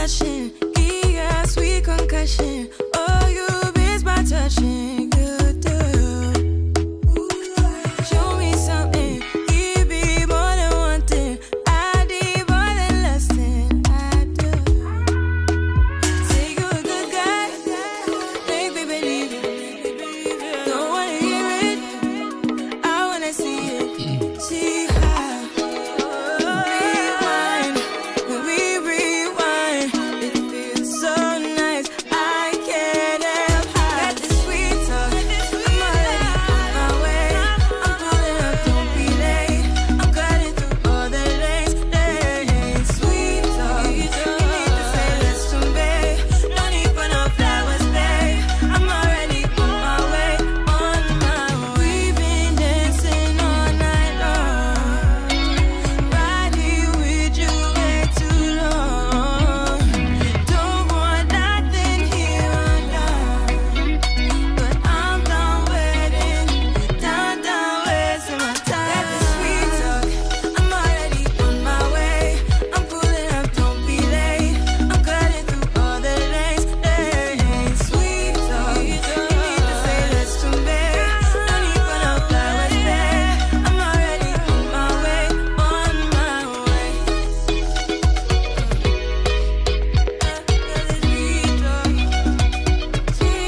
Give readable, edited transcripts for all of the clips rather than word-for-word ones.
blushing, give you a sweet concussion. Oh, you miss my touching, you do. Show me something, give me more than one thing. I need more than less than I do. Say you're a good guy, make me believe it. Don't wanna hear it, I wanna see it. See how rewind, when we rewind, it feels so nice. I can't help how that sweet talk. I'm already on my way. I'm pulling up, don't be late. I'm cutting through all the lanes. Sweet talk, you need to say less to me. No need for no flowers, babe. I'm already on my way, on my way. We've been dancing all night long, right here with you way too long. Don't want nothing here or now, but I'm done waiting, done wasting my time. Got the sweet talk, I'm already on my way. I'm pulling up, don't be late. I'm cutting through all the lanes. Sweet talk, you need to say less to me. No need for no flowers, babe. I'm already on my way, on my way. Sweet talk, sweet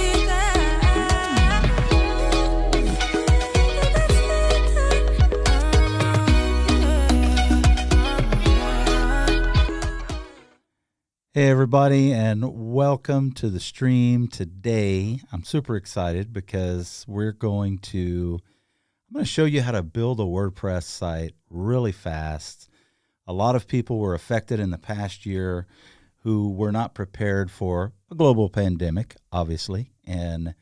Hey everybody, and welcome to the stream today. I'm super excited because I'm going to show you how to build a WordPress site really fast. A lot of people were affected in the past year who were not prepared for a global pandemic, obviously, and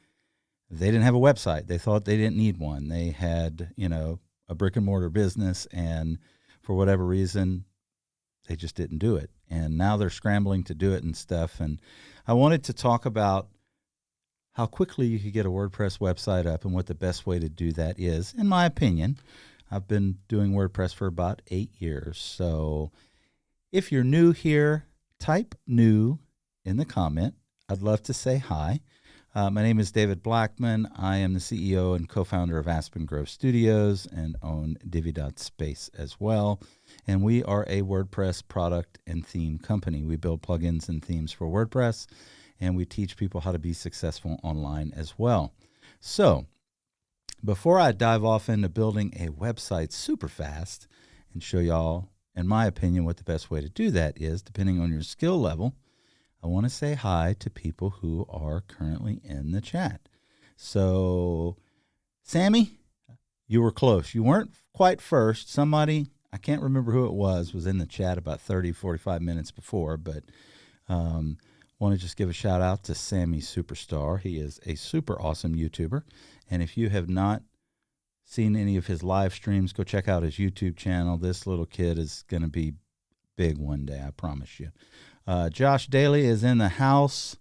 they didn't have a website. They thought they didn't need one. They had, a brick and mortar business, and for whatever reason, they just didn't do it. And now they're scrambling to do it and stuff. And I wanted to talk about how quickly you could get a WordPress website up and what the best way to do that is, in my opinion. I've been doing WordPress for about 8 years. So if you're new here, type new in the comment. I'd love to say hi. My name is David Blackman. I am the CEO and co-founder of Aspen Grove Studios and own Divi.space as well. And we are a WordPress product and theme company. We build plugins and themes for WordPress, and we teach people how to be successful online as well. So before I dive off into building a website super fast and show y'all, in my opinion, what the best way to do that is, depending on your skill level, I want to say hi to people who are currently in the chat. So, Sammy, you were close. You weren't quite first. Somebody, I can't remember who it was in the chat about 30, 45 minutes before, but want to just give a shout out to Sammy Superstar. He is a super awesome YouTuber. And if you have not seen any of his live streams, go check out his YouTube channel. This little kid is going to be big one day, I promise you. Josh Daly is in the house,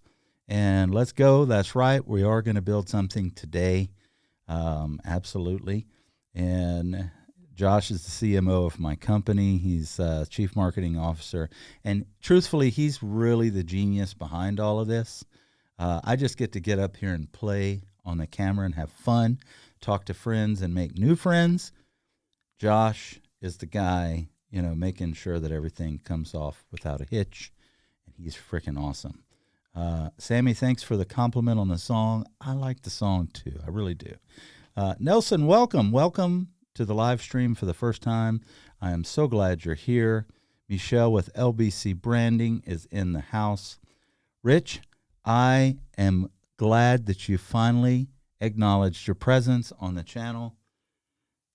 and let's go. That's right. We are going to build something today. Absolutely. And Josh is the CMO of my company. He's Chief Marketing Officer. And truthfully, he's really the genius behind all of this. I just get up here and play on the camera and have fun, talk to friends and make new friends. Josh is the guy, making sure that everything comes off without a hitch. And he's freaking awesome. Sammy, thanks for the compliment on the song. I like the song too. I really do. Nelson, welcome. Welcome to the live stream for the first time. I am so glad you're here. Michelle with LBC Branding is in the house. Rich, I am glad that you finally acknowledged your presence on the channel.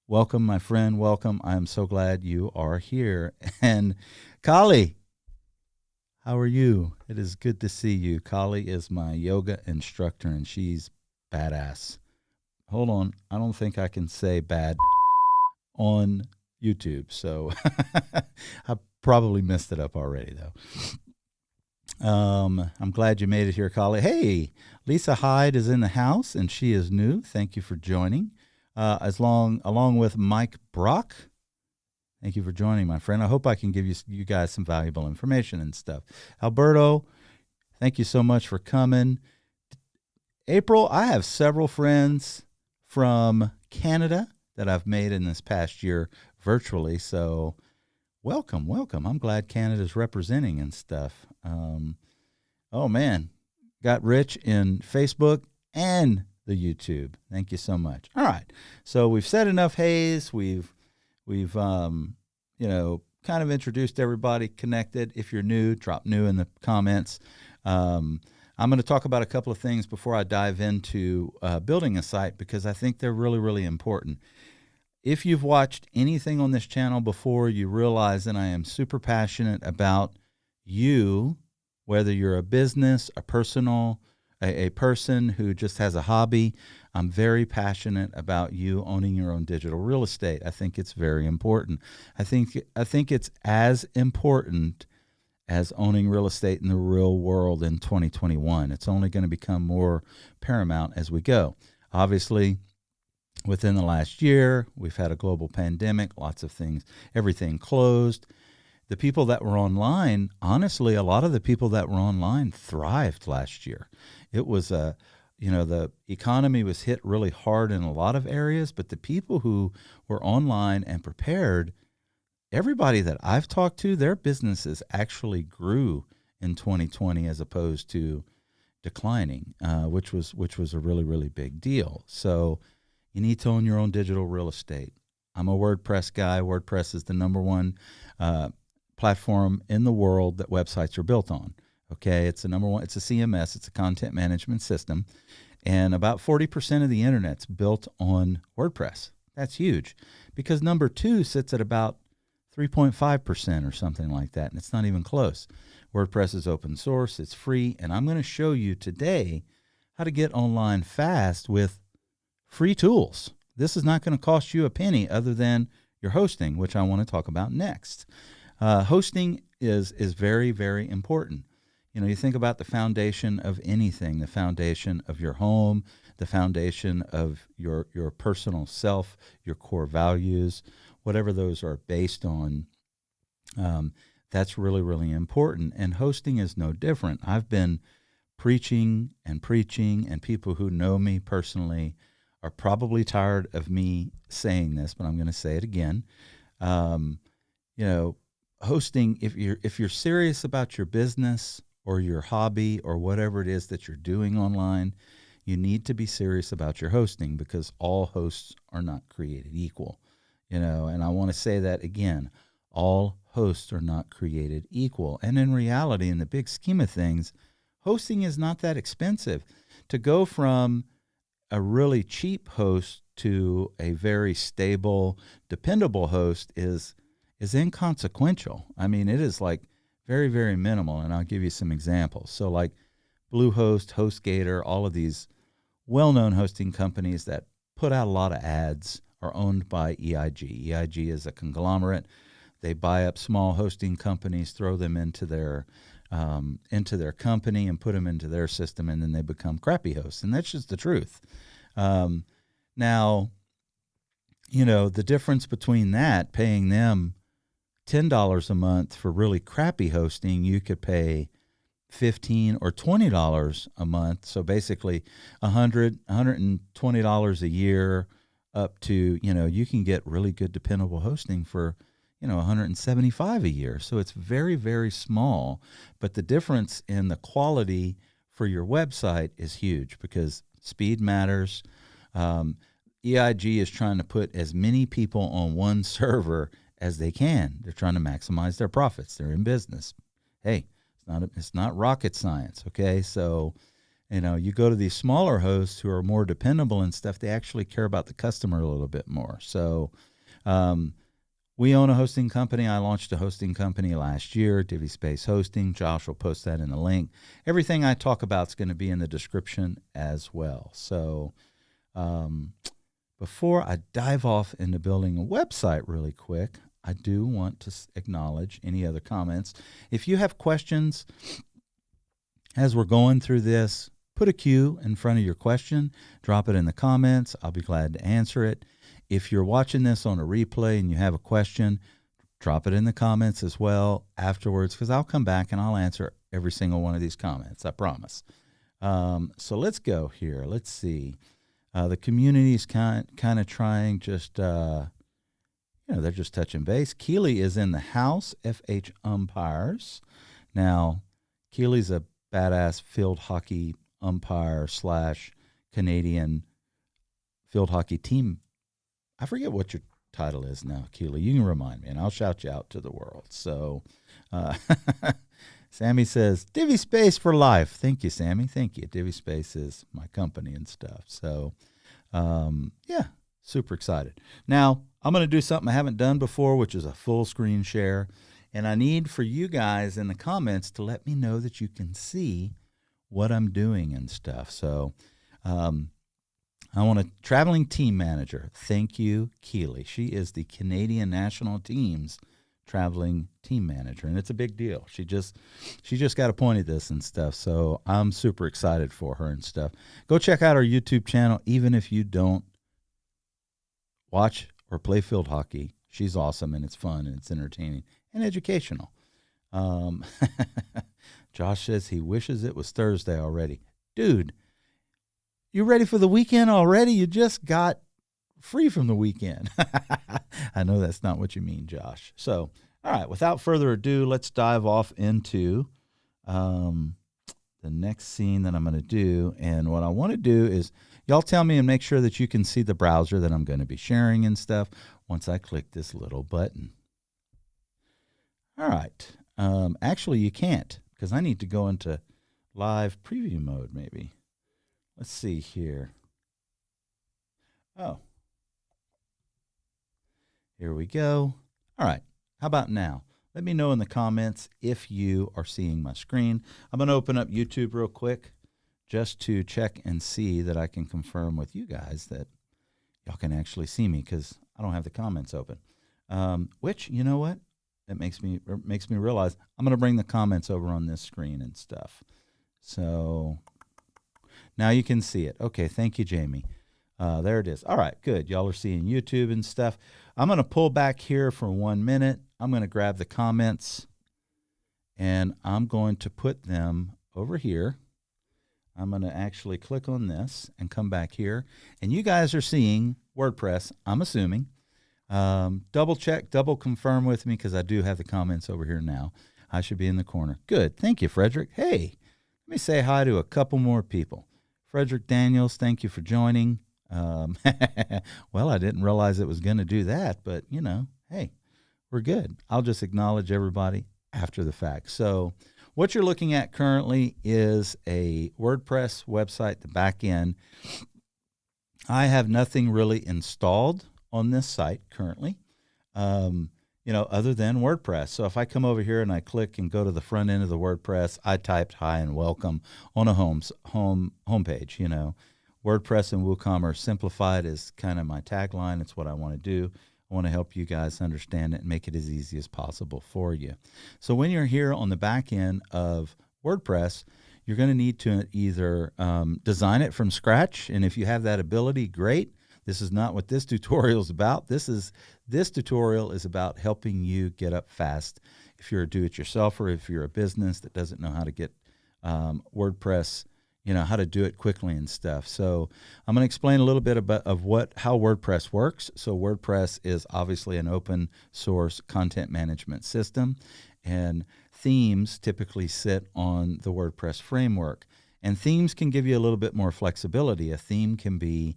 Welcome, my friend. Welcome. I am so glad you are here. And Kali, how are you? It is good to see you. Kali is my yoga instructor, and she's badass. Hold on. I don't think I can say bad on YouTube, so I probably messed it up already, though. I'm glad you made it here, Kali. Hey, Lisa Hyde is in the house, and she is new. Thank you for joining. Along with Mike Brock. Thank you for joining, my friend. I hope I can give you guys some valuable information and stuff. Alberto, thank you so much for coming. April, I have several friends from Canada that I've made in this past year virtually. So welcome. I'm glad Canada's representing and stuff. Oh, man. Got rich in Facebook and the YouTube. Thank you so much. All right. So we've said enough haze. We've kind of introduced everybody, connected. If you're new, drop new in the comments. I'm going to talk about a couple of things before I dive into building a site, because I think they're really, really important. If you've watched anything on this channel before, you realize that I am super passionate about you, whether you're a business, a person who just has a hobby. I'm very passionate about you owning your own digital real estate. I think it's very important. I think it's as important as owning real estate in the real world in 2021. It's only going to become more paramount as we go. Obviously, within the last year, we've had a global pandemic, lots of things, everything closed. The people that were online, honestly, a lot of the people that were online thrived last year. It was the economy was hit really hard in a lot of areas, but the people who were online and prepared, everybody that I've talked to, their businesses actually grew in 2020 as opposed to declining, which was a really, really big deal. So you need to own your own digital real estate. I'm a WordPress guy. WordPress is the number one platform in the world that websites are built on. Okay, it's the number one. It's a CMS. It's a content management system, and about 40% of the internet's built on WordPress. That's huge, because number two sits at about 3.5% or something like that, and it's not even close. WordPress is open source. It's free, and I'm going to show you today how to get online fast with free tools. This is not going to cost you a penny other than your hosting, which I want to talk about next. Hosting is very, very important. You think about the foundation of anything, the foundation of your home, the foundation of your personal self, your core values, whatever those are based on. That's really, really important. And hosting is no different. I've been preaching, and people who know me personally are probably tired of me saying this, but I'm going to say it again. Hosting, if you're serious about your business or your hobby or whatever it is that you're doing online, you need to be serious about your hosting, because all hosts are not created equal. And I want to say that again, all hosts are not created equal. And in reality, in the big scheme of things, hosting is not that expensive. To go from a really cheap host to a very stable, dependable host is inconsequential. I mean, it is like very, very minimal, and I'll give you some examples. So like Bluehost, HostGator, all of these well-known hosting companies that put out a lot of ads are owned by EIG. EIG is a conglomerate. They buy up small hosting companies, throw them into their company and put them into their system, and then they become crappy hosts. And that's just the truth. Now, the difference between that, paying them $10 a month for really crappy hosting, you could pay $15 or $20 a month. So basically $120 a year up to, you can get really good dependable hosting for, $175 a year. So it's very, very small, but the difference in the quality for your website is huge, because speed matters. EIG is trying to put as many people on one server as they can. They're trying to maximize their profits. They're in business. Hey, it's not rocket science, okay? So, you go to these smaller hosts who are more dependable and stuff, they actually care about the customer a little bit more. So, we own a hosting company. I launched a hosting company last year, Divvy Space Hosting. Josh will post that in the link. Everything I talk about is going to be in the description as well. So, before I dive off into building a website really quick, I do want to acknowledge any other comments. If you have questions as we're going through this, put a Q in front of your question, drop it in the comments. I'll be glad to answer it. If you're watching this on a replay and you have a question, drop it in the comments as well afterwards, because I'll come back and I'll answer every single one of these comments. I promise. So let's go here. Let's see. The community's kind of trying just, they're just touching base. Keely is in the house, FH Umpires. Now, Keely's a badass field hockey umpire / Canadian field hockey team. I forget what your title is now, Keely. You can remind me, and I'll shout you out to the world. So, Sammy says, Divi Space for life. Thank you, Sammy. Thank you. Divi Space is my company and stuff. So, super excited. Now, I'm going to do something I haven't done before, which is a full screen share. And I need for you guys in the comments to let me know that you can see what I'm doing and stuff. So, I want a traveling team manager. Thank you, Keely. She is the Canadian national team's traveling team manager, and it's a big deal. She just got appointed this and stuff, so I'm super excited for her and stuff. Go check out our YouTube channel, even if you don't watch or play field hockey. She's awesome, and it's fun, and it's entertaining and educational. Josh says he wishes it was Thursday already. Dude, you ready for the weekend already? You just got free from the weekend. I know that's not what you mean, Josh. So, all right, without further ado, let's dive off into the next scene that I'm going to do. And what I want to do is y'all tell me and make sure that you can see the browser that I'm going to be sharing and stuff once I click this little button. All right. Actually, you can't, because I need to go into live preview mode maybe. Let's see here. Oh. Here we go. All right. How about now? Let me know in the comments if you are seeing my screen. I'm going to open up YouTube real quick just to check and see that I can confirm with you guys that y'all can actually see me, because I don't have the comments open. Which, you know what? That makes me realize I'm going to bring the comments over on this screen and stuff. So now you can see it. Okay, thank you, Jamie. There it is. All right, good. Y'all are seeing YouTube and stuff. I'm going to pull back here for 1 minute. I'm going to grab the comments, and I'm going to put them over here. I'm going to actually click on this and come back here. And you guys are seeing WordPress, I'm assuming. Double check, double confirm with me, because I do have the comments over here now. I should be in the corner. Good. Thank you, Frederick. Hey, let me say hi to a couple more people. Frederick Daniels, thank you for joining. Well, I didn't realize it was going to do that, but, hey, we're good. I'll just acknowledge everybody after the fact. So what you're looking at currently is a WordPress website, the back end. I have nothing really installed on this site currently, other than WordPress. So if I come over here and I click and go to the front end of the WordPress, I typed hi and welcome on a homepage. WordPress and WooCommerce simplified is kind of my tagline. It's what I want to do. I want to help you guys understand it and make it as easy as possible for you. So when you're here on the back end of WordPress, you're going to need to either design it from scratch. And if you have that ability, great. This is not what this tutorial is about. This tutorial is about helping you get up fast. If you're a do-it-yourselfer, if you're a business that doesn't know how to get WordPress, how to do it quickly and stuff. So I'm going to explain a little bit about how WordPress works. So WordPress is obviously an open source content management system, and themes typically sit on the WordPress framework. And themes can give you a little bit more flexibility. A theme can be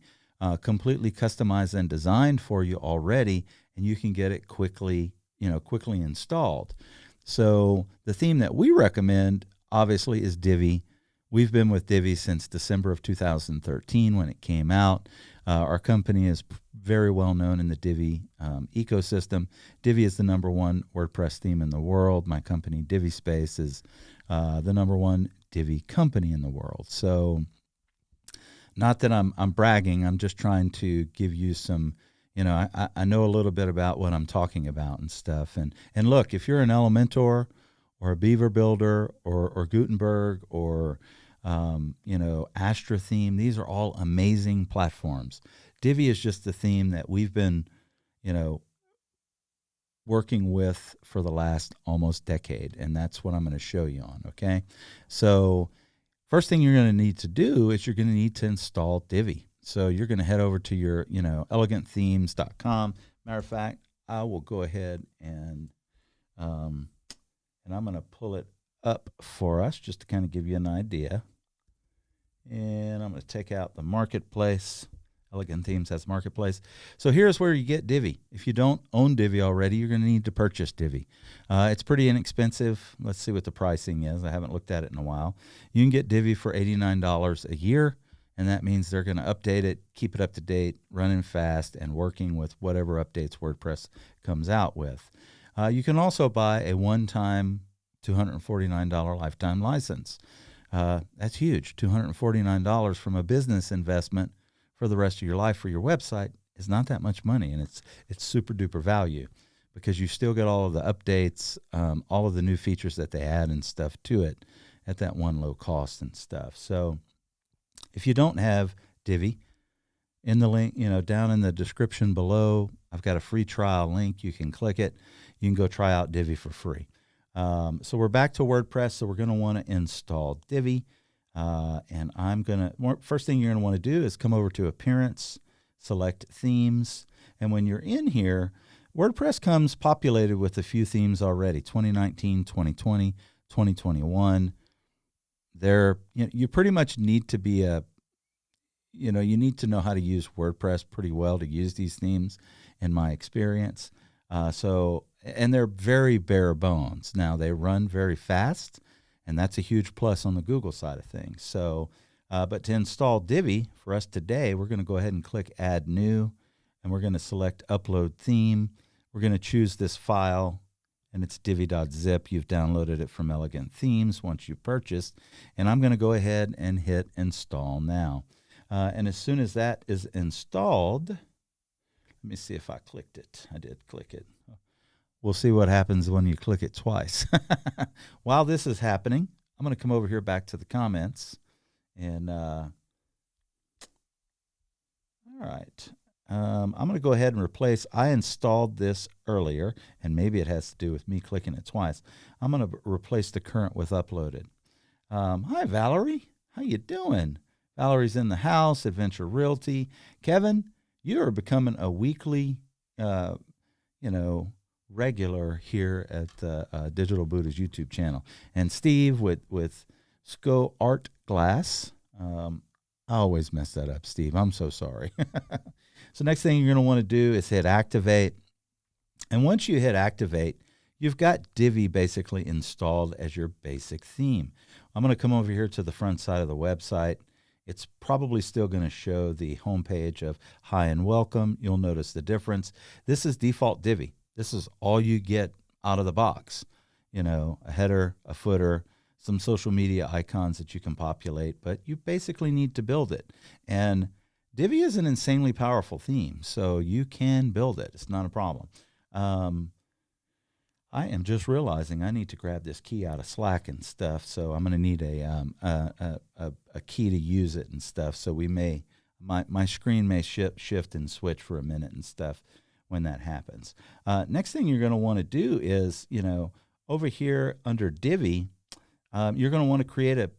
completely customized and designed for you already, and you can get it quickly installed. So the theme that we recommend, obviously, is Divi. We've been with Divi since December of 2013 when it came out. Our company is very well known in the Divi ecosystem. Divi is the #1 WordPress theme in the world. My company, Divi Space, is the #1 Divi company in the world. So not that I'm bragging. I'm just trying to give you some, I know a little bit about what I'm talking about and stuff. And look, if you're an Elementor or a Beaver Builder or Gutenberg or Astra theme, these are all amazing platforms. Divi is just the theme that we've been, working with for the last almost decade, and that's what I'm going to show you on, okay? So first thing you're going to need to do is you're going to need to install Divi. So you're going to head over to your, elegantthemes.com. Matter of fact, I will go ahead and I'm going to pull it up for us just to kind of give you an idea. And I'm going to take out the marketplace. Elegant Themes has marketplace. So here's where you get Divi. If you don't own Divi already, you're going to need to purchase Divi. It's pretty inexpensive. Let's see what the pricing is. I haven't looked at it in a while. You can get Divi for $89 a year, and that means they're going to update it, keep it up to date, running fast, and working with whatever updates WordPress comes out with. You can also buy a one-time $249 lifetime license. That's huge. $249 from a business investment for the rest of your life for your website is not that much money, and it's super duper value because you still get all of the updates, all of the new features that they add and stuff to it at that one low cost and stuff. So if you don't have Divi, in the link, down in the description below, I've got a free trial link. You can click it. You can go try out Divi for free. So we're back to WordPress. So we're going to want to install Divi. And first thing you're going to want to do is come over to Appearance, select Themes. And when you're in here, WordPress comes populated with a few themes already, 2019, 2020, 2021. You pretty much need to be you need to know how to use WordPress pretty well to use these themes, in my experience. And they're very bare bones. Now, they run very fast, and that's a huge plus on the Google side of things. So, but to install Divi for us today, we're going to go ahead and click Add New, and we're going to select Upload Theme. We're going to choose this file, and it's divi.zip. You've downloaded it from Elegant Themes once you purchased, and I'm going to go ahead and hit Install now. And as soon as that is installed, let me see if I clicked it. I did click it. We'll see what happens when you click it twice. While this is happening, I'm going to come over here back to the comments. And all right. I'm going to go ahead and replace. I installed this earlier, and maybe it has to do with me clicking it twice. I'm going to replace the current with uploaded. Hi, Valerie. How you doing? Valerie's in the house, Adventure Realty. Kevin, you are becoming a weekly, regular here at Digital Buddha's YouTube channel. And Steve with Sco Art Glass. I always mess that up, Steve. I'm so sorry. So next thing you're going to want to do is hit Activate. And once you hit Activate, you've got Divi basically installed as your basic theme. I'm going to come over here to the front side of the website. It's probably still going to show the homepage of Hi and Welcome. You'll notice the difference. This is default Divi. This is all you get out of the box. A header, a footer, some social media icons that you can populate, but you basically need to build it. And Divi is an insanely powerful theme, so you can build it. It's not a problem. I am just realizing I need to grab this key out of Slack and stuff, so I'm going to need a key to use it and stuff. So my screen may shift and switch for a minute and stuff when that happens. Next thing you're going to want to do is, over here under Divi, you're going to want to create a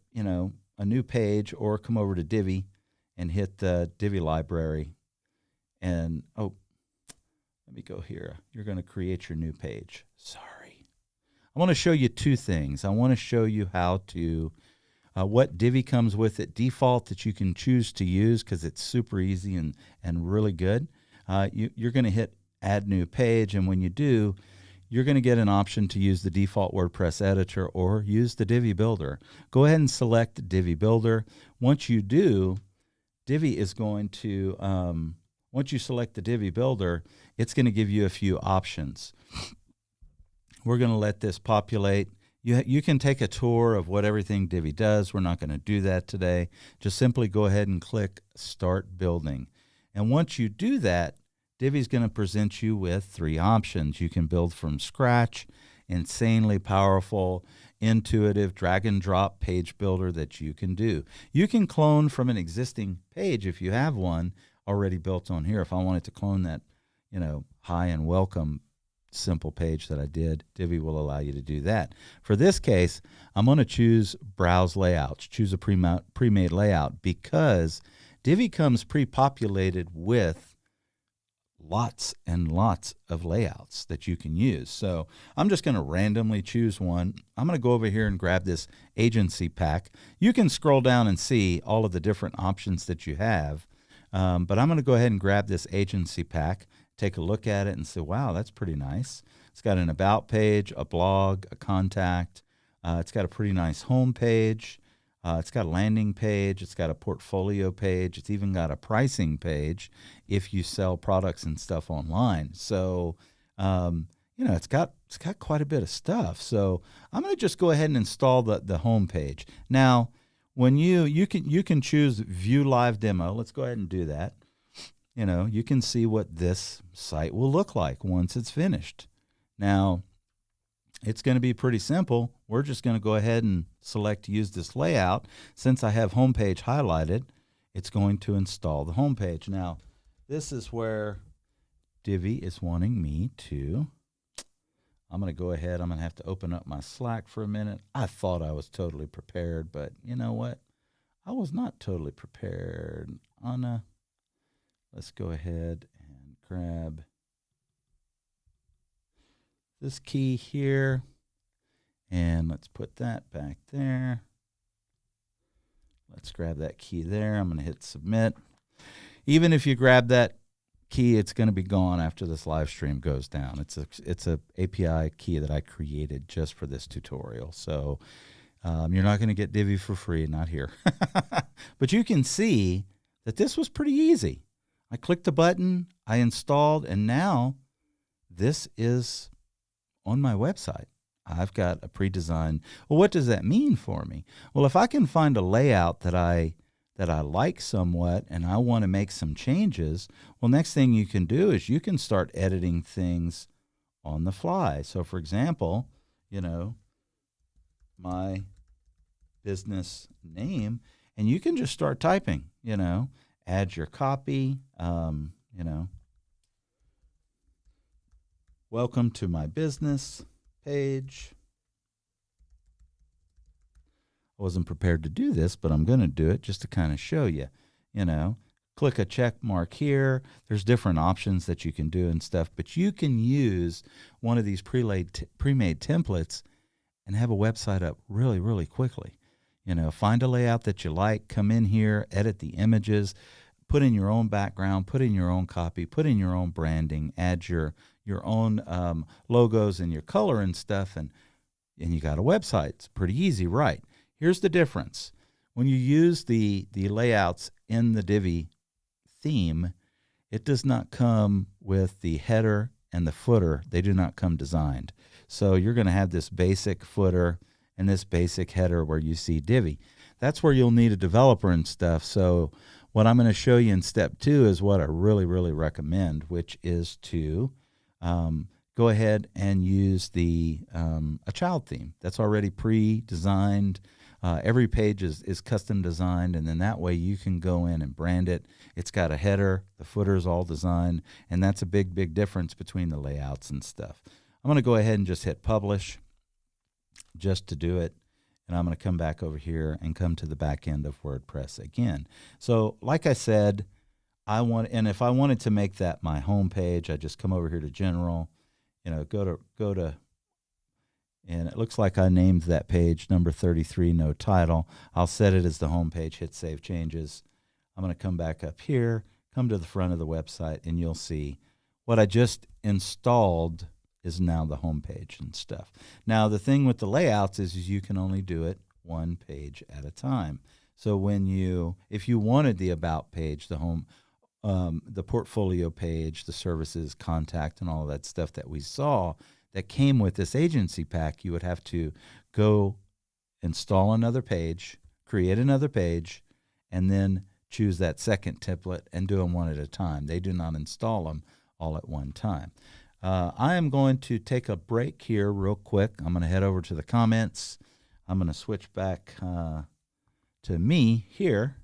new page, or come over to Divi and hit the Divi library. And, let me go here. You're going to create your new page. Sorry. I want to show you two things. I want to show you how to, what Divi comes with at default that you can choose to use because it's super easy and really good. You're going to hit Add New Page, and when you do, you're going to get an option to use the default WordPress editor or use the Divi Builder. Go ahead and select Divi Builder. Once you do, Divi is going to, once you select the Divi Builder, it's going to give you a few options. We're going to let this populate. You can take a tour of what everything Divi does. We're not going to do that today. Just simply go ahead and click Start Building. And once you do that, Divi is going to present you with three options. You can build from scratch, insanely powerful, intuitive drag and drop page builder that you can do. You can clone from an existing page if you have one already built on here. If I wanted to clone that, Hi and Welcome simple page that I did. Divi will allow you to do that. For this case, I'm going to choose Browse Layouts, choose a pre-made layout, because Divi comes pre-populated with lots and lots of layouts that you can use. So I'm just going to randomly choose one. I'm going to go over here and grab this agency pack. You can scroll down and see all of the different options that you have, but I'm going to go ahead and grab this agency pack, take a look at it and say, wow, that's pretty nice. It's got an about page, a blog, a contact. It's got a pretty nice home page. It's got a landing page. It's got a portfolio page. It's even got a pricing page if you sell products and stuff online. So, it's got quite a bit of stuff. So I'm going to just go ahead and install the home page. Now, when you can choose View Live Demo. Let's go ahead and do that. You can see what this site will look like once it's finished. Now, it's going to be pretty simple. We're just going to go ahead and select use this layout. Since I have homepage highlighted, it's going to install the homepage. Now, this is where Divi is wanting me to. I'm going to go ahead. I'm going to have to open up my Slack for a minute. I thought I was totally prepared, but you know what? I was not totally prepared. Let's go ahead and grab this key here, and let's put that back there. Let's grab that key there. I'm going to hit submit. Even if you grab that key, it's going to be gone after this live stream goes down. It's a API key that I created just for this tutorial. So you're not going to get Divi for free, not here. But you can see that this was pretty easy. I clicked the button, I installed, and now this is on my website. I've got a pre-designed. Well, what does that mean for me? Well, if I can find a layout that I like somewhat and I want to make some changes, well, next thing you can do is you can start editing things on the fly. So, for example, my business name, and you can just start typing, add your copy, welcome to my business page. I wasn't prepared to do this, but I'm going to do it just to kind of show you, click a check mark here. There's different options that you can do and stuff, but you can use one of these pre-made templates and have a website up really, really quickly. Find a layout that you like, come in here, edit the images, put in your own background, put in your own copy, put in your own branding, add your own logos and your color and stuff, and you got a website. It's pretty easy, right? Here's the difference. When you use the layouts in the Divi theme, it does not come with the header and the footer. They do not come designed. So you're going to have this basic footer and this basic header where you see Divi. That's where you'll need a developer and stuff. So what I'm going to show you in step 2 is what I really, really recommend, which is to go ahead and use a child theme that's already pre-designed. Every page is custom designed, and then that way you can go in and brand it. It's got a header, the footer is all designed, and that's a big, big difference between the layouts and stuff. I'm going to go ahead and just hit publish just to do it, and I'm going to come back over here and come to the back end of WordPress again. So like I said, if I wanted to make that my home page, I just come over here to general, go to, and it looks like I named that page number 33, no title. I'll set it as the home page, hit save changes. I'm going to come back up here, come to the front of the website, and you'll see what I just installed is now the home page and stuff. Now, the thing with the layouts is you can only do it one page at a time. So if you wanted the about page, the home, the portfolio page, the services, contact, and all of that stuff that we saw that came with this agency pack, you would have to go install another page, create another page, and then choose that second template and do them one at a time. They do not install them all at one time. I am going to take a break here real quick. I'm going to head over to the comments. I'm going to switch back to me here,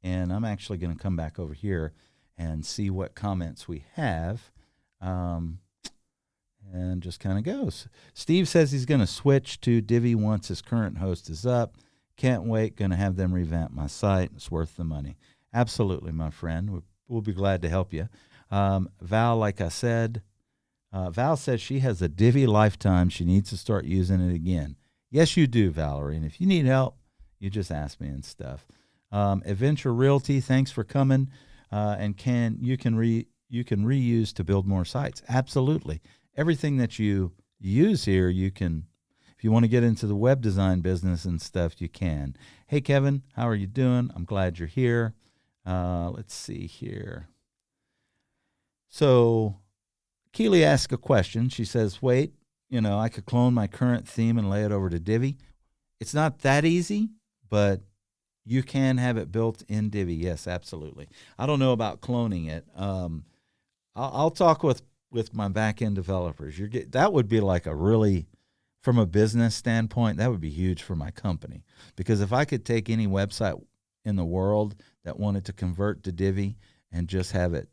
and I'm actually going to come back over here and see what comments we have. and just kind of goes. Steve says he's going to switch to Divi once his current host is up. Can't wait. Going to have them revamp my site. It's worth the money. Absolutely, my friend. We'll be glad to help you. Val, like I said, Val says she has a Divi lifetime. She needs to start using it again. Yes, you do, Valerie. And if you need help, you just ask me and stuff. Adventure Realty, thanks for coming. And you can reuse to build more sites. Absolutely. Everything that you use here, you can. If you want to get into the web design business and stuff, you can. Hey, Kevin, how are you doing? I'm glad you're here. Let's see here. So Keely asked a question. She says, wait, I could clone my current theme and lay it over to Divi. It's not that easy, but you can have it built in Divi. Yes, absolutely. I don't know about cloning it. I'll talk with my back-end developers. That would be like from a business standpoint, that would be huge for my company. Because if I could take any website in the world that wanted to convert to Divi and just have it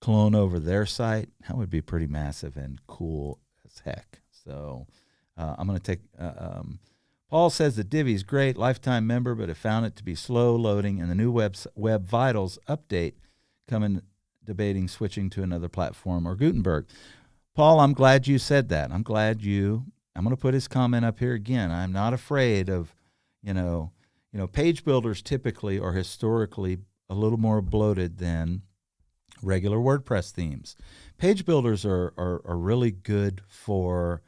clone over their site, that would be pretty massive and cool as heck. So I'm going to take Paul says that Divi is great, lifetime member, but have found it to be slow loading, and the new Web Vitals update coming, debating switching to another platform or Gutenberg. Paul, I'm glad you said that. I'm going to put his comment up here again. I'm not afraid of, page builders typically are historically a little more bloated than regular WordPress themes. Page builders are really good for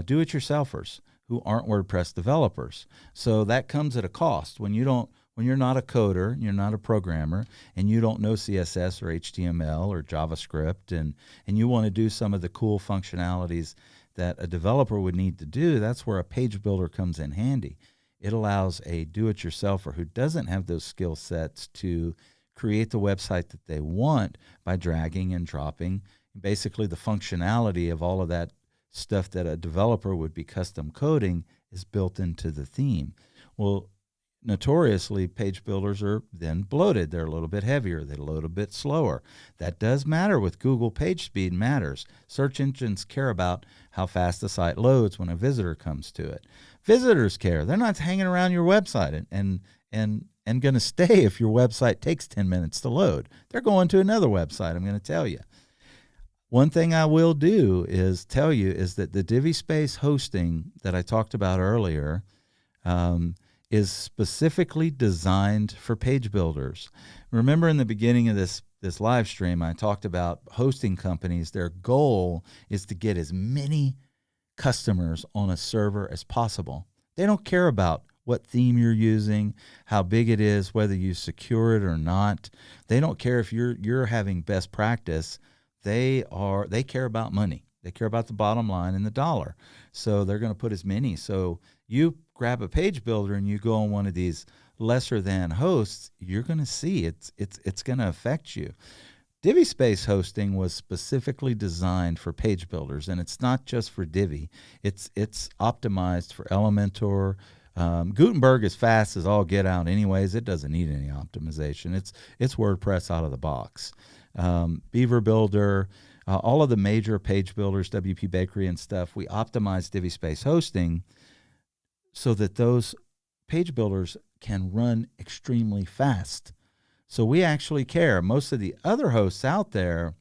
do-it-yourselfers who aren't WordPress developers. So that comes at a cost. When you're not a coder, you're not a programmer, and you don't know CSS or HTML or JavaScript, and you want to do some of the cool functionalities that a developer would need to do, that's where a page builder comes in handy. It allows a do-it-yourselfer who doesn't have those skill sets to create the website that they want by dragging and dropping. Basically, the functionality of all of that stuff that a developer would be custom coding is built into the theme. Well, notoriously, page builders are then bloated. They're a little bit heavier. They load a bit slower. That does matter with Google. Page speed matters. Search engines care about how fast the site loads when a visitor comes to it. Visitors care. They're not hanging around your website and going to stay if your website takes 10 minutes to load. They're going to another website, I'm going to tell you. One thing I will do is tell you is that the Divi Space hosting that I talked about earlier is specifically designed for page builders. Remember in the beginning of this live stream, I talked about hosting companies. Their goal is to get as many customers on a server as possible. They don't care about what theme you're using, how big it is, whether you secure it or not. They don't care if you're having best practice. They care about money. They care about the bottom line and the dollar. So they're going to put as many. So you grab a page builder and you go on one of these lesser than hosts, you're going to see it's going to affect you. Divi Space hosting was specifically designed for page builders, and it's not just for Divi. It's optimized for Elementor. Gutenberg is fast as all get out anyways. It doesn't need any optimization. It's WordPress out of the box. Beaver Builder, all of the major page builders, WP Bakery and stuff, we optimize Divi Space hosting so that those page builders can run extremely fast. So we actually care. Most of the other hosts out there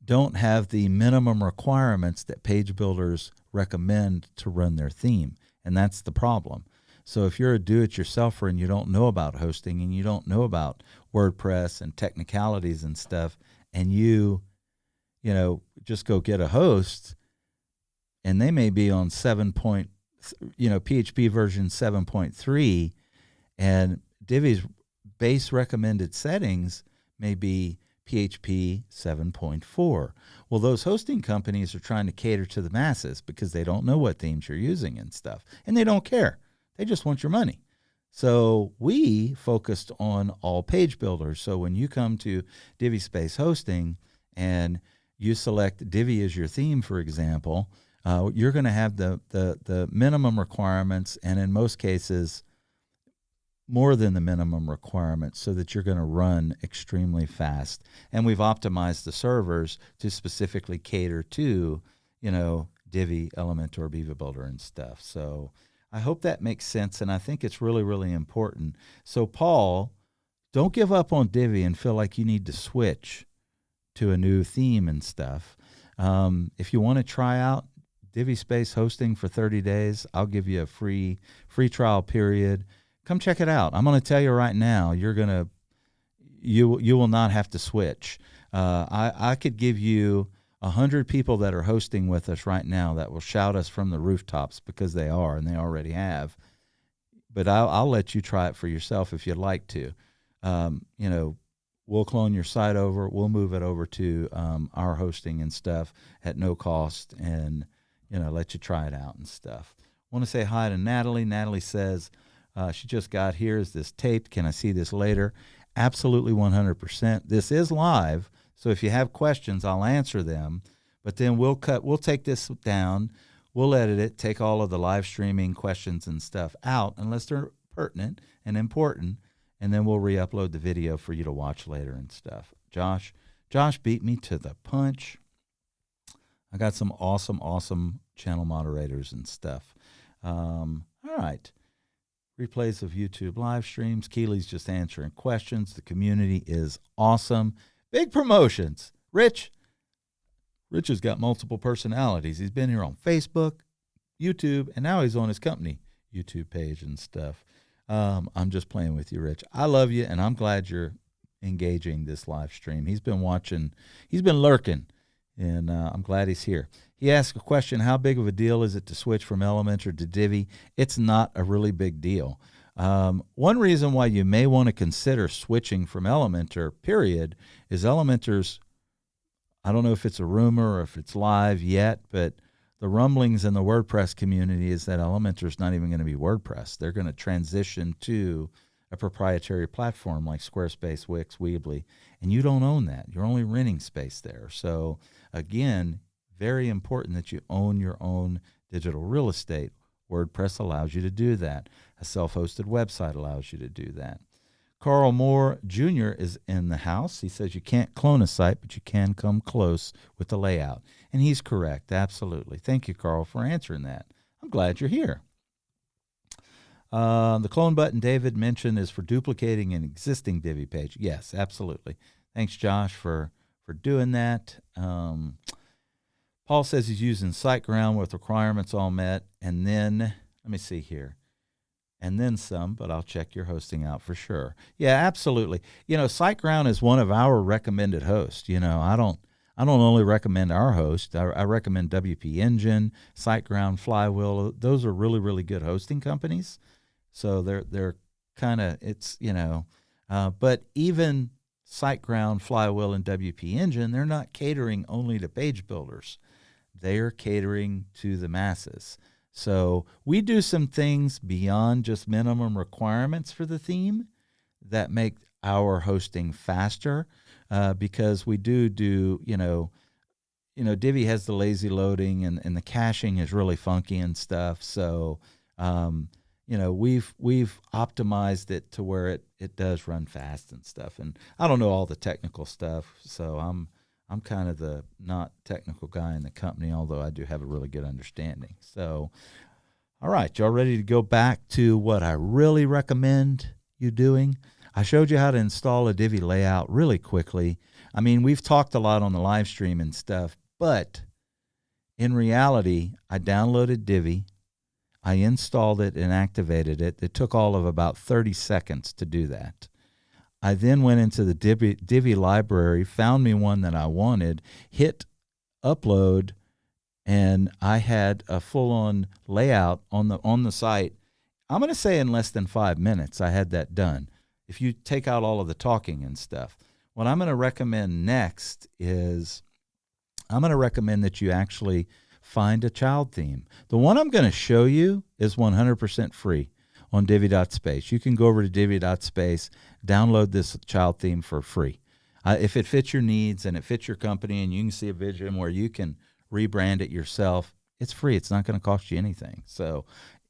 don't have the minimum requirements that page builders recommend to run their theme, and that's the problem. So if you're a do-it-yourselfer and you don't know about hosting and you don't know about WordPress and technicalities and stuff, and you just go get a host, and they may be on PHP version 7.3, and Divi's base recommended settings may be PHP 7.4. Well, those hosting companies are trying to cater to the masses because they don't know what themes you're using and stuff, and they don't care. They just want your money. So we focused on all page builders. So when you come to Divi Space hosting and you select Divi as your theme, for example, you're going to have the minimum requirements, and in most cases, more than the minimum requirement so that you're going to run extremely fast. And we've optimized the servers to specifically cater to, Divi, Elementor, Beaver Builder, and stuff. So I hope that makes sense, and I think it's really, really important. So, Paul, don't give up on Divi and feel like you need to switch to a new theme and stuff. If you want to try out Divi Space hosting for 30 days, I'll give you a free trial period. Come check it out. I'm going to tell you right now, you will not have to switch. I could give you 100 people that are hosting with us right now that will shout us from the rooftops because they are, and they already have. But I'll let you try it for yourself if you'd like to. We'll clone your site over. We'll move it over to our hosting and stuff at no cost, and let you try it out and stuff. Want to say hi to Natalie. Natalie says she just got here. Is this taped? Can I see this later? Absolutely, 100%. This is live, so if you have questions, I'll answer them. But then we'll take this down. We'll edit it, take all of the live streaming questions and stuff out unless they're pertinent and important, and then we'll re-upload the video for you to watch later and stuff. Josh beat me to the punch. I got some awesome channel moderators and stuff. All right. Replays of YouTube live streams. Keely's just answering questions. The community is awesome. Big promotions. Rich has got multiple personalities. He's been here on Facebook, YouTube, and now he's on his company YouTube page and stuff. I'm just playing with you, Rich. I love you, and I'm glad you're engaging this live stream. He's been watching. He's been lurking, and I'm glad he's here. He asked a question, how big of a deal is it to switch from Elementor to Divi? It's not a really big deal. One reason why you may want to consider switching from Elementor, period, is Elementor's, I don't know if it's a rumor or if it's live yet, but the rumblings in the WordPress community is that Elementor is not even going to be WordPress. They're going to transition to a proprietary platform like Squarespace, Wix, Weebly, and you don't own that. You're only renting space there. So again, very important that you own your own digital real estate. WordPress allows you to do that. A self-hosted website allows you to do that. Carl Moore Jr. is in the house. He says you can't clone a site, but you can come close with the layout. And he's correct, absolutely. Thank you, Carl, for answering that. I'm glad you're here. The clone button David mentioned is for duplicating an existing Divi page. Yes, absolutely. Thanks, Josh, for doing that. Paul says he's using SiteGround with requirements all met. And then, let me see here. And then some, but I'll check your hosting out for sure. Yeah, absolutely. SiteGround is one of our recommended hosts. I don't only recommend our host. I recommend WP Engine, SiteGround, Flywheel. Those are really, really good hosting companies. So they're kind of, but even SiteGround, Flywheel, and WP Engine, they're not catering only to page builders. They are catering to the masses. So we do some things beyond just minimum requirements for the theme that make our hosting faster, because we do, Divi has the lazy loading and the caching is really funky and stuff. So, we've optimized it to where it does run fast and stuff. And I don't know all the technical stuff, so I'm kind of the not technical guy in the company, although I do have a really good understanding. So, all right, y'all ready to go back to what I really recommend you doing? I showed you how to install a Divi layout really quickly. I mean, we've talked a lot on the live stream and stuff, but in reality, I downloaded Divi, I installed it and activated it. It took all of about 30 seconds to do that. I then went into the Divi library, found me one that I wanted, hit upload, and I had a full-on layout on the site. I'm going to say in less than 5 minutes I had that done, if you take out all of the talking and stuff. What I'm going to recommend next is I'm going to recommend that you actually find a child theme. The one I'm going to show you is 100% free on Divi.space. You can go over to Divi.space, download this child theme for free. If it fits your needs and it fits your company and you can see a vision where you can rebrand it yourself, it's free. It's not going to cost you anything. So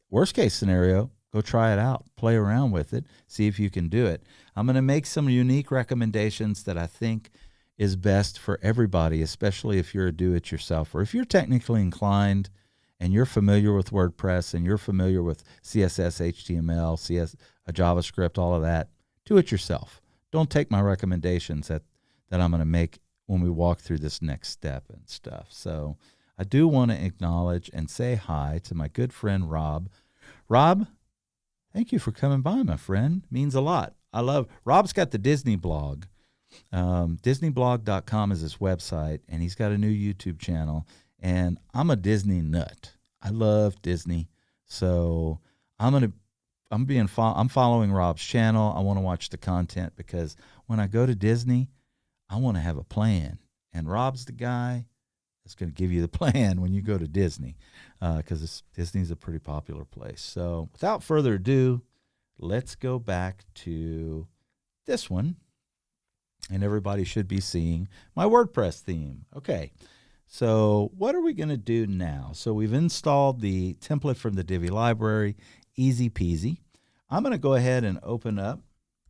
worst case scenario, go try it out, play around with it, see if you can do it. I'm going to make some unique recommendations that I think is best for everybody, especially if you're a do-it-yourself or if you're technically inclined and you're familiar with WordPress and you're familiar with CSS, HTML, JavaScript, all of that. Do it yourself. Don't take my recommendations that I'm going to make when we walk through this next step and stuff. So I do want to acknowledge and say hi to my good friend Rob. Rob, thank you for coming by, my friend. Means a lot. Rob's got the Disney blog. Disneyblog.com is his website, and he's got a new YouTube channel. And I'm a Disney nut. I love Disney. So I'm following Rob's channel. I want to watch the content because when I go to Disney, I want to have a plan. And Rob's the guy that's going to give you the plan when you go to Disney, because Disney's a pretty popular place. So without further ado, let's go back to this one. And everybody should be seeing my WordPress theme. Okay, so what are we going to do now? So we've installed the template from the Divi library, easy peasy. I'm going to go ahead and open up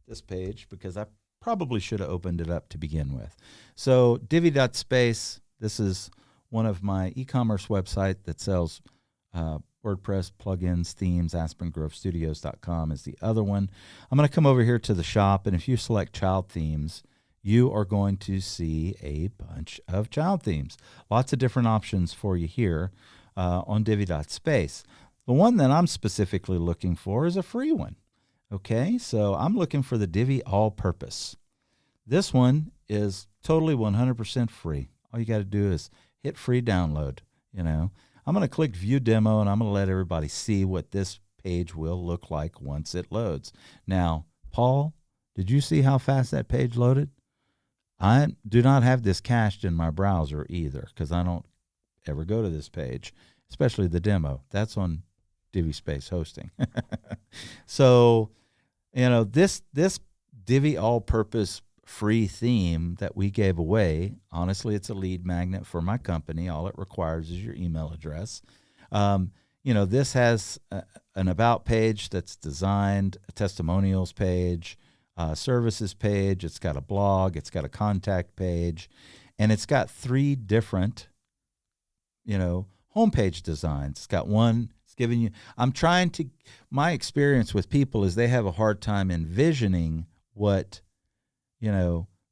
this page because I probably should have opened it up to begin with. So Divi.space, this is one of my e-commerce website that sells WordPress plugins, themes. AspenGroveStudios.com is the other one. I'm going to come over here to the shop, and if you select child themes, you are going to see a bunch of child themes. Lots of different options for you here on Divi.space. The one that I'm specifically looking for is a free one. Okay, so I'm looking for the Divi All-Purpose. This one is totally 100% free. All you got to do is hit free download. I'm going to click View Demo, and I'm going to let everybody see what this page will look like once it loads. Now, Paul, did you see how fast that page loaded? I do not have this cached in my browser either because I don't ever go to this page, especially the demo. That's on Divi Space Hosting. So, this Divi All-Purpose free theme that we gave away, honestly, it's a lead magnet for my company. All it requires is your email address. This has an about page that's designed, a testimonials page, services page. It's got a blog. It's got a contact page, and it's got 3 different, homepage designs. It's got one. It's giving you. My experience with people is they have a hard time envisioning what,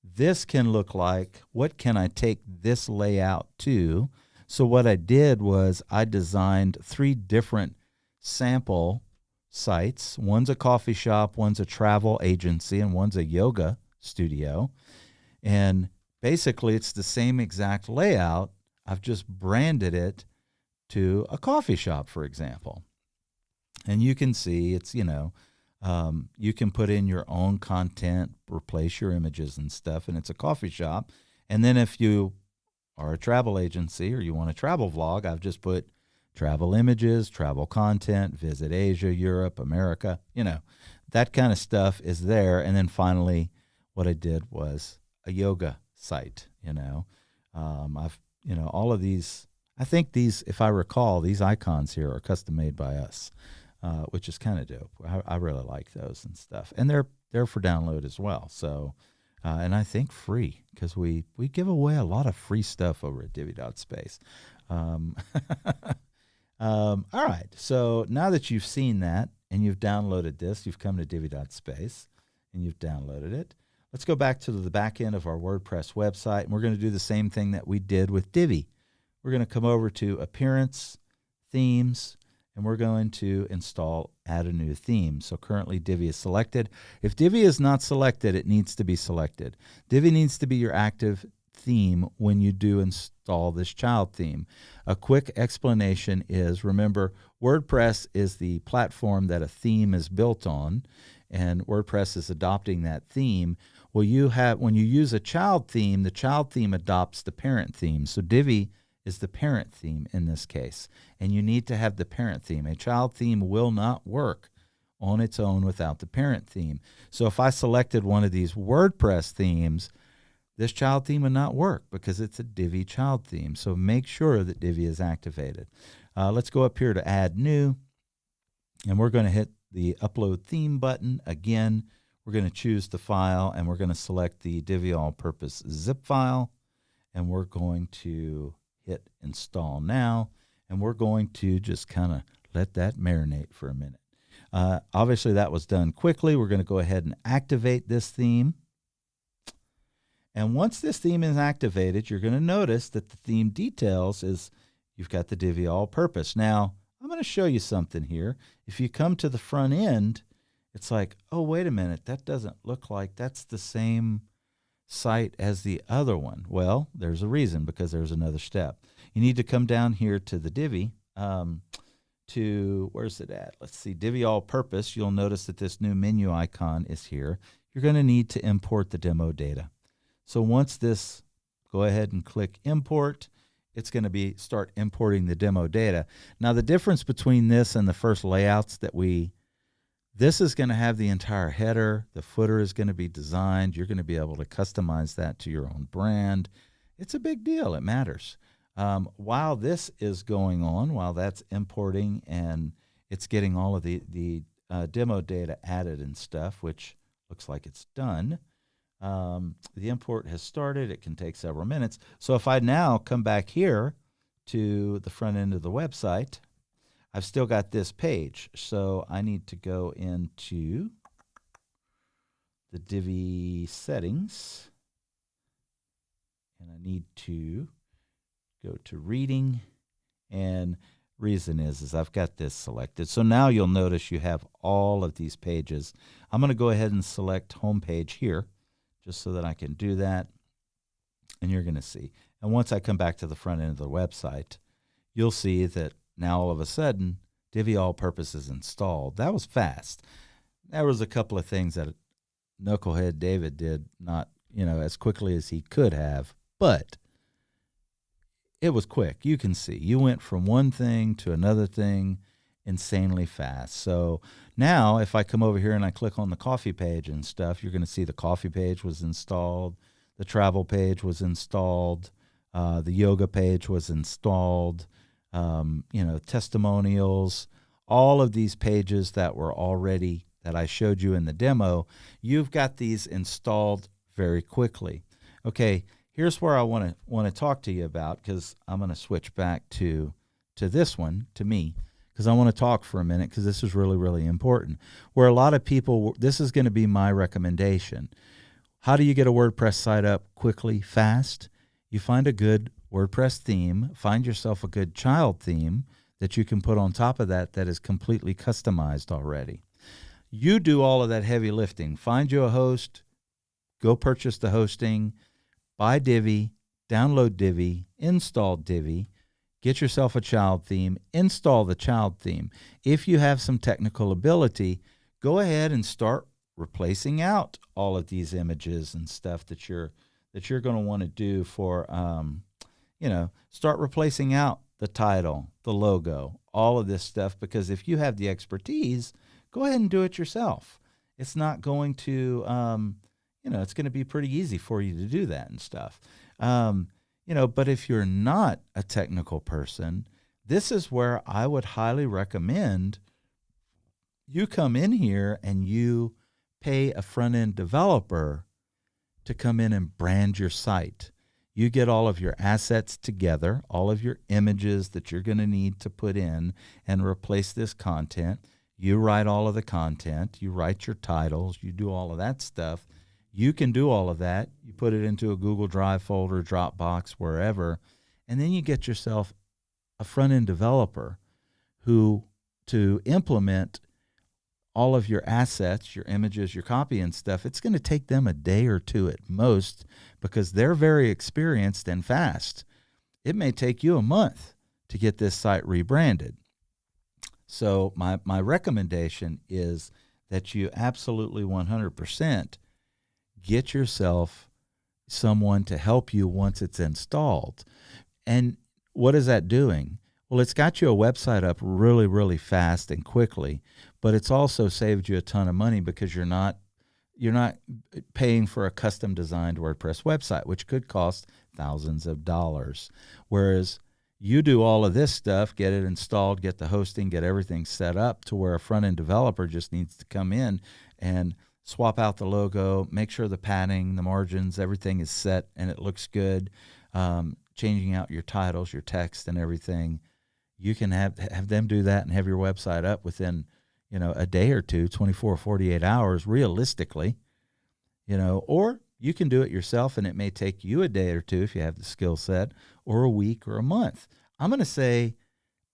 this can look like. What can I take this layout to? So what I did was I designed 3 different sample sites. One's a coffee shop, one's a travel agency, and one's a yoga studio. And basically it's the same exact layout. I've just branded it to a coffee shop, for example. And you can see it's, you can put in your own content, replace your images and stuff, and it's a coffee shop. And then if you are a travel agency or you want a travel vlog, I've just put travel images, travel content, visit Asia, Europe, America, that kind of stuff is there. And then finally, what I did was a yoga site, all of these, I think these, if I recall, these icons here are custom made by us, which is kind of dope. I really like those and stuff. And they're for download as well. So, and I think free because we give away a lot of free stuff over at Divi.space. All right, so now that you've seen that and you've downloaded this, you've come to Divi.space and you've downloaded it. Let's go back to the back end of our WordPress website, and we're going to do the same thing that we did with Divi. We're going to come over to Appearance, Themes, and we're going to add a new theme. So currently Divi is selected. If Divi is not selected, it needs to be selected. Divi needs to be your active theme when you do install this child theme. A quick explanation is, remember, WordPress is the platform that a theme is built on, and WordPress is adopting that theme. Well, when you use a child theme, the child theme adopts the parent theme. So Divi is the parent theme in this case, and you need to have the parent theme. A child theme will not work on its own without the parent theme. So if I selected one of these WordPress themes, this child theme would not work because it's a Divi child theme. So make sure that Divi is activated. Let's go up here to Add New, and we're going to hit the upload theme button. Again, we're going to choose the file, and we're going to select the Divi all-purpose zip file, and we're going to hit install now, and we're going to just kind of let that marinate for a minute. Obviously, that was done quickly. We're going to go ahead and activate this theme. And once this theme is activated, you're going to notice that the theme details is you've got the Divi all-purpose. Now, I'm going to show you something here. If you come to the front end, it's like, oh, wait a minute, that doesn't look like that's the same site as the other one. Well, there's a reason, because there's another step. You need to come down here to the Divi, where's it at? Let's see, Divi all-purpose. You'll notice that this new menu icon is here. You're going to need to import the demo data. So once this, go ahead and click import. It's going to start importing the demo data. Now, the difference between this and the first layouts this is going to have the entire header. The footer is going to be designed. You're going to be able to customize that to your own brand. It's a big deal. It matters. While this is going on, while that's importing and it's getting all of the demo data added and stuff, which looks like it's done, the import has started. It can take several minutes. So if I now come back here to the front end of the website, I've still got this page. So I need to go into the Divi settings, and I need to go to reading, and reason is I've got this selected. So now you'll notice you have all of these pages. I'm going to go ahead and select home page here, just so that I can do that, and you're going to see. And once I come back to the front end of the website, you'll see that now all of a sudden, Divi all-purpose is installed. That was fast. There was a couple of things that Knucklehead David did not, as quickly as he could have, but it was quick. You can see. You went from one thing to another thing insanely fast. So now if I come over here and I click on the coffee page and stuff, you're going to see the coffee page was installed, the travel page was installed, the yoga page was installed, testimonials, all of these pages that I showed you in the demo, you've got these installed very quickly. Okay, here's where I want to talk to you about, because I'm going to switch back to this one, to me, because I want to talk for a minute, because this is really, really important. Where a lot of people, this is going to be my recommendation. How do you get a WordPress site up quickly, fast? You find a good WordPress theme, find yourself a good child theme that you can put on top of that is completely customized already. You do all of that heavy lifting. Find you a host, go purchase the hosting, buy Divi, download Divi, install Divi, get yourself a child theme, install the child theme. If you have some technical ability, go ahead and start replacing out all of these images and stuff that you're going to want to do for, start replacing out the title, the logo, all of this stuff, because if you have the expertise, go ahead and do it yourself. It's not going to, it's going to be pretty easy for you to do that and stuff. But if you're not a technical person, this is where I would highly recommend you come in here and you pay a front-end developer to come in and brand your site. You get all of your assets together, all of your images that you're going to need to put in and replace this content. You write all of the content. You write your titles. You do all of that stuff. You can do all of that. You put it into a Google Drive folder, Dropbox, wherever, and then you get yourself a front-end developer to implement all of your assets, your images, your copy and stuff. It's going to take them a day or two at most, because they're very experienced and fast. It may take you a month to get this site rebranded. So my recommendation is that you absolutely 100% get yourself someone to help you once it's installed. And what is that doing? Well, it's got you a website up really, really fast and quickly, but it's also saved you a ton of money, because you're not paying for a custom designed WordPress website, which could cost thousands of dollars. Whereas You do all of this stuff, get it installed, get the hosting, get everything set up to where a front-end developer just needs to come in and swap out the logo, make sure the padding, the margins, everything is set and it looks good, changing out your titles, your text, and everything. You can have them do that and have your website up within, a day or two, 24, 48 hours, realistically, or you can do it yourself, and it may take you a day or two if you have the skill set, or a week or a month. I'm going to say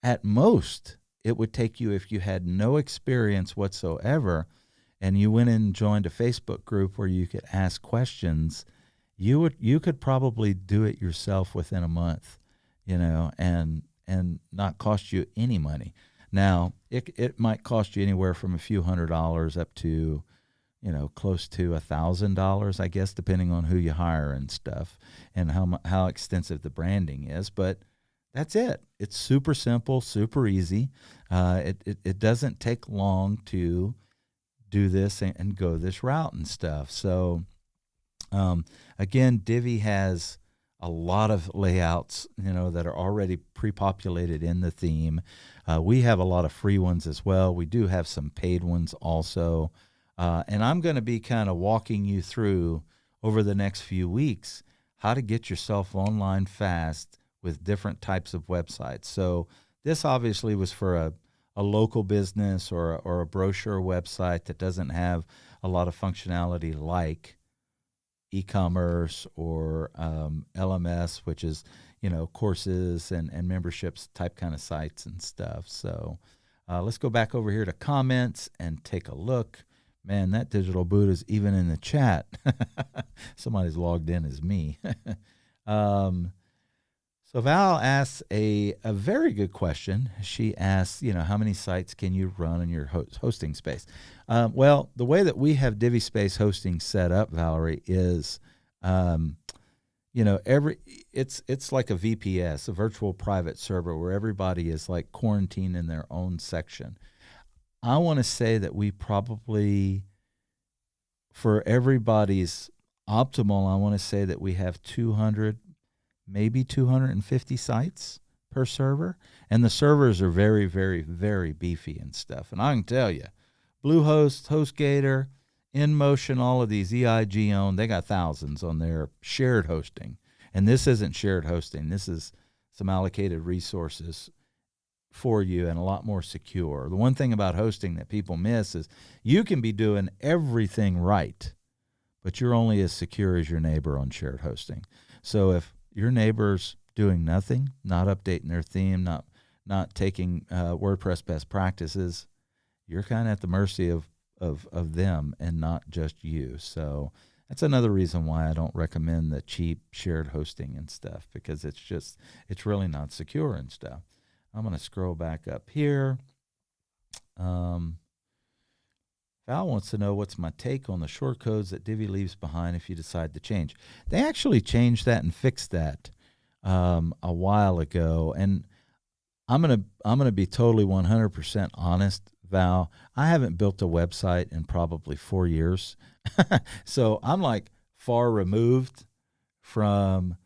at most it would take you, if you had no experience whatsoever and you went in and joined a Facebook group where you could ask questions, you could probably do it yourself within a month, and not cost you any money. Now, it might cost you anywhere from a few $100s up to close to $1,000, I guess, depending on who you hire and stuff and how extensive the branding is. But that's it. It's super simple, super easy. It doesn't take long to do this and go this route and stuff. So, again, Divi has a lot of layouts, that are already pre-populated in the theme. We have a lot of free ones as well. We do have some paid ones also. And I'm going to be kind of walking you through over the next few weeks how to get yourself online fast with different types of websites. So this obviously was for a local business or a brochure website that doesn't have a lot of functionality like e-commerce or LMS, which is, courses and memberships type kind of sites and stuff. So let's go back over here to comments and take a look. Man, that digital Buddha's even in the chat. Somebody's logged in as me. So Val asks a very good question. She asks, how many sites can you run in your hosting space? Well, the way that we have Divi Space hosting set up, Valerie, is, it's like a VPS, a virtual private server, where everybody is like quarantined in their own section. I want to say that we probably, for everybody's optimal, I want to say that we have 200, maybe 250 sites per server. And the servers are very, very, very beefy and stuff. And I can tell you, Bluehost, HostGator, InMotion, all of these EIG owned, they got thousands on their shared hosting. And this isn't shared hosting. This is some allocated resources for you and a lot more secure. The one thing about hosting that people miss is you can be doing everything right, but you're only as secure as your neighbor on shared hosting. So if your neighbor's doing nothing, not updating their theme, not taking WordPress best practices, you're kind of at the mercy of them and not just you. So that's another reason why I don't recommend the cheap shared hosting and stuff, because it's really not secure and stuff. I'm going to scroll back up here. Val wants to know what's my take on the shortcodes that Divi leaves behind if you decide to change. They actually changed that and fixed that a while ago, and I'm gonna be totally 100% honest, Val. I haven't built a website in probably 4 years, so I'm like far removed from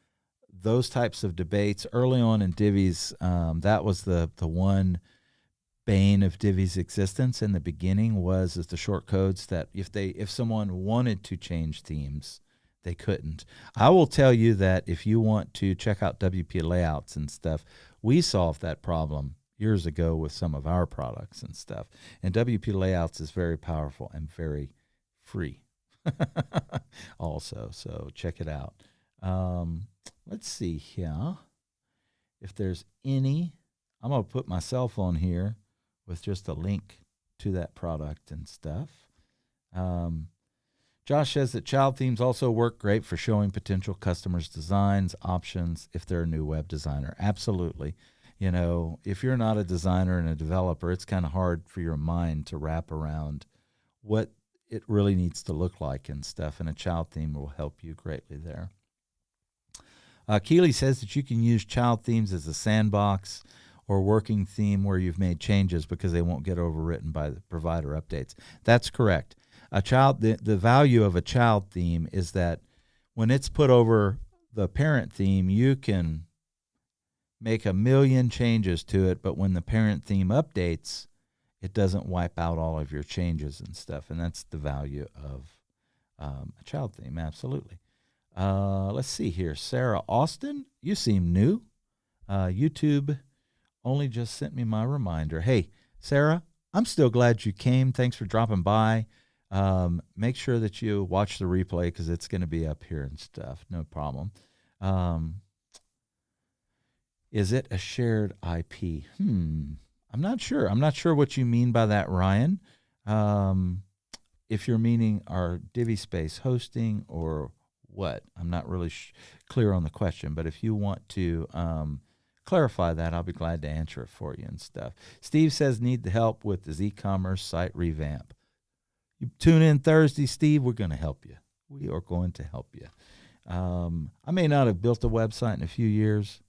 those types of debates. Early on in Divi's, that was the one bane of Divi's existence in the beginning is the short codes that if someone wanted to change themes, they couldn't. I will tell you that if you want to check out WP Layouts and stuff, we solved that problem years ago with some of our products and stuff. And WP Layouts is very powerful and very free also. So check it out. Let's see here if there's any. I'm going to put myself on here with just a link to that product and stuff. Josh says that child themes also work great for showing potential customers designs, options if they're a new web designer. Absolutely. If you're not a designer and a developer, it's kind of hard for your mind to wrap around what it really needs to look like and stuff, and a child theme will help you greatly there. Keely says that you can use child themes as a sandbox or working theme where you've made changes because they won't get overwritten by the provider updates. That's correct. The value of a child theme is that when it's put over the parent theme, you can make a million changes to it, but when the parent theme updates, it doesn't wipe out all of your changes and stuff. And that's the value of a child theme. Absolutely. Let's see here. Sarah Austin, you seem new. YouTube only just sent me my reminder. Hey, Sarah, I'm still glad you came. Thanks for dropping by. Make sure that you watch the replay because it's going to be up here and stuff. No problem. Is it a shared IP? I'm not sure. I'm not sure what you mean by that, Ryan. If you're meaning our Divi Space hosting or what, I'm not really clear on the question. But if you want to clarify that, I'll be glad to answer it for you and stuff. Steve says need the help with the Z-commerce site revamp. You tune in Thursday, Steve. We're going to help you. We are going to help you. I may not have built a website in a few years,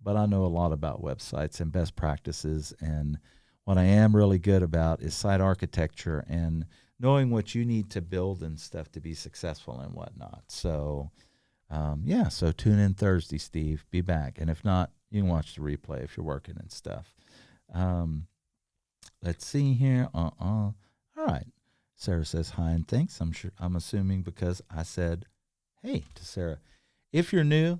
but I know a lot about websites and best practices. And what I am really good about is site architecture and knowing what you need to build and stuff to be successful and whatnot. So, so tune in Thursday, Steve. Be back. And if not, you can watch the replay if you're working and stuff. Let's see here. All right. Sarah says hi and thanks. I'm assuming because I said hey to Sarah. If you're new,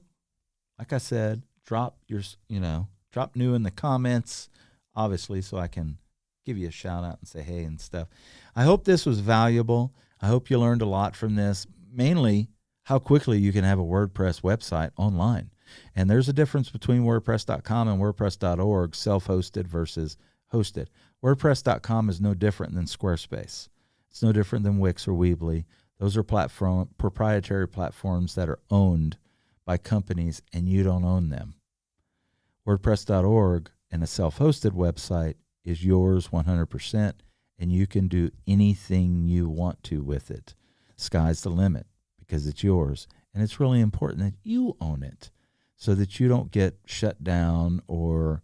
like I said, drop new in the comments, obviously, so I can give you a shout out and say hey and stuff. I hope this was valuable. I hope you learned a lot from this, mainly how quickly you can have a WordPress website online. And there's a difference between WordPress.com and WordPress.org, self-hosted versus hosted. WordPress.com is no different than Squarespace. It's no different than Wix or Weebly. Those are proprietary platforms that are owned by companies, and you don't own them. WordPress.org and a self-hosted website is yours 100%, and you can do anything you want to with it. Sky's the limit because it's yours, and it's really important that you own it so that you don't get shut down or,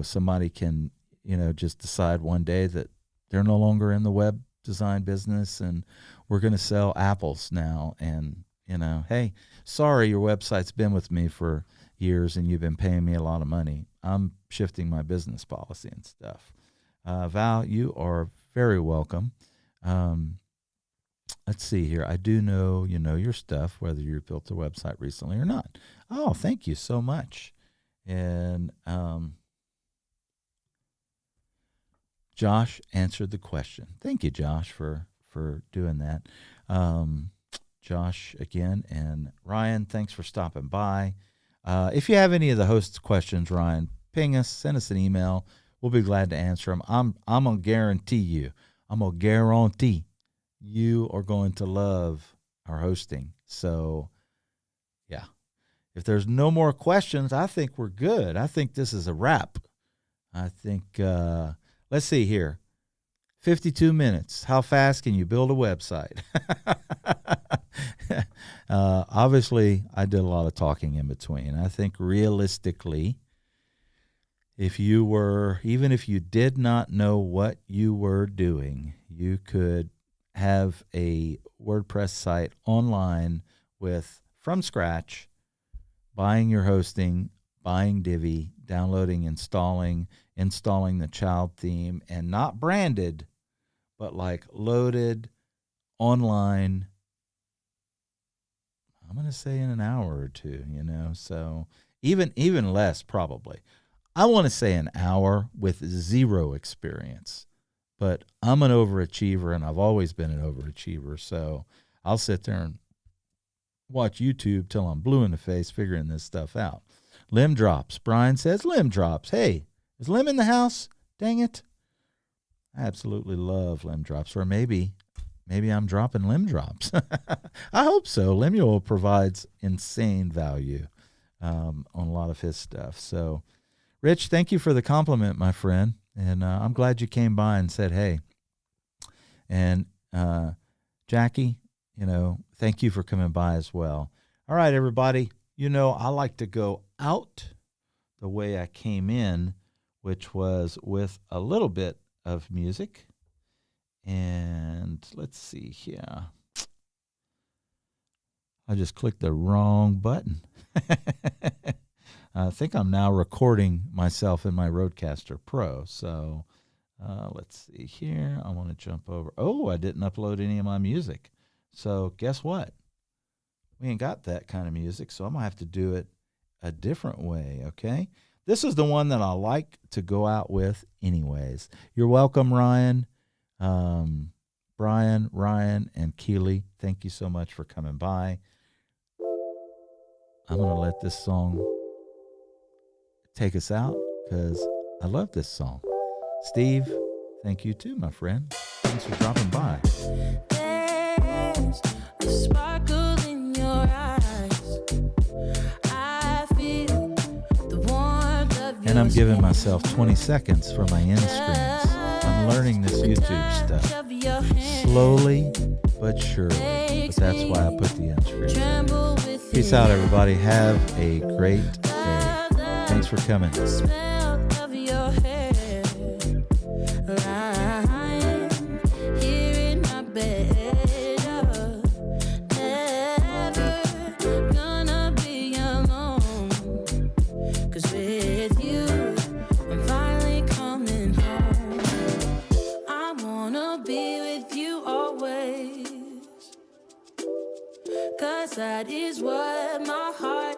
somebody can, just decide one day that they're no longer in the web design business and we're going to sell apples now. And, hey, sorry, your website's been with me for years and you've been paying me a lot of money. I'm shifting my business policy and stuff. Val, you are very welcome. Let's see here. I do know you know your stuff, whether you built a website recently or not. Oh, thank you so much. And Josh answered the question. Thank you, Josh, for doing that. Josh again, and Ryan, thanks for stopping by. If you have any of the hosts' questions, Ryan, ping us, send us an email. We'll be glad to answer them. I'm gonna guarantee you are going to love our hosting. So, yeah. If there's no more questions, I think we're good. I think this is a wrap. I think, let's see here. 52 minutes. How fast can you build a website? Obviously, I did a lot of talking in between. I think realistically, even if you did not know what you were doing, you could have a WordPress site online from scratch, buying your hosting, buying Divi, downloading, installing the child theme, and not branded, but like loaded online. I'm going to say in an hour or two, so even less probably. I want to say an hour with zero experience, but I'm an overachiever and I've always been an overachiever. So I'll sit there and watch YouTube till I'm blue in the face figuring this stuff out. Lim drops. Brian says lim drops. Hey, is Lim in the house? Dang it. I absolutely love lim drops. Or maybe I'm dropping lim drops. I hope so. Lemuel provides insane value on a lot of his stuff. So, Rich, thank you for the compliment, my friend. And I'm glad you came by and said hey. And Jackie, thank you for coming by as well. All right, everybody. I like to go out the way I came in, which was with a little bit of music. And let's see here. I just clicked the wrong button. I think I'm now recording myself in my Rodecaster Pro. So let's see here. I want to jump over. Oh, I didn't upload any of my music. So guess what? We ain't got that kind of music, so I'm going to have to do it a different way, okay? This is the one that I like to go out with anyways. You're welcome, Ryan. Brian, Ryan, and Keely, thank you so much for coming by. I'm going to let this song take us out because I love this song. Steve, thank you too, my friend. Thanks for dropping by. There's a sparkle in your eyes. I feel the warmth of your And I'm giving myself 20 seconds for my end screens. I'm learning this YouTube stuff slowly but surely. But that's why I put the end screens in. Peace out, everybody. Have a great day. Thanks for coming. Smell of your hair, lying here in my bed. Never gonna be alone, 'cause with you I'm finally coming home. I wanna be with you always, 'cause that is what my heart